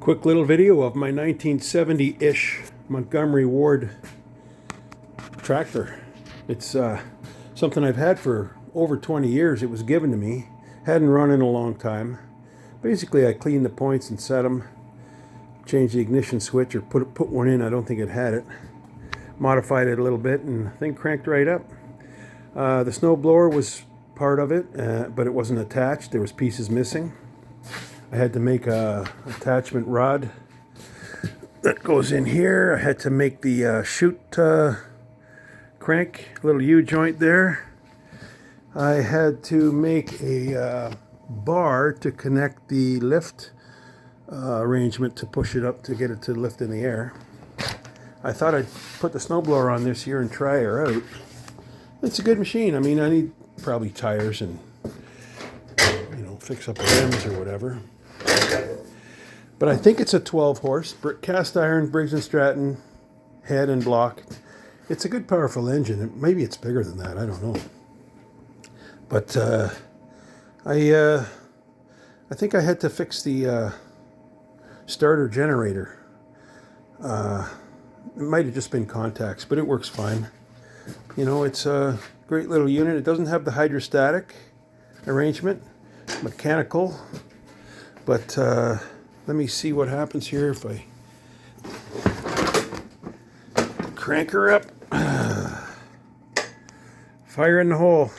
Quick little video of my 1970-ish Montgomery Ward tractor. It's something I've had for over 20 years. It was given to me. Hadn't run in a long time. Basically, I cleaned the points and set them. Changed the ignition switch or put one in. I don't think it had it. Modified it a little bit and the thing cranked right up. The snow blower was part of it, but it wasn't attached. There was pieces missing. I had to make a attachment rod that goes in here. I had to make the chute crank, little U-joint there. I had to make a bar to connect the lift arrangement to push it up to get it to lift in the air. I thought I'd put the snowblower on this year and try her out. It's a good machine. I mean, I need probably tires and fix up the rims or whatever. But I think it's a 12 horse cast iron Briggs & Stratton head and block. It's a good powerful engine. Maybe it's bigger than that. I don't know. But I think I had to fix the starter generator. It might have just been contacts, but it works fine. It's a great little unit. It doesn't have the hydrostatic arrangement, mechanical. But let me see what happens here if I crank her up. Fire in the hole.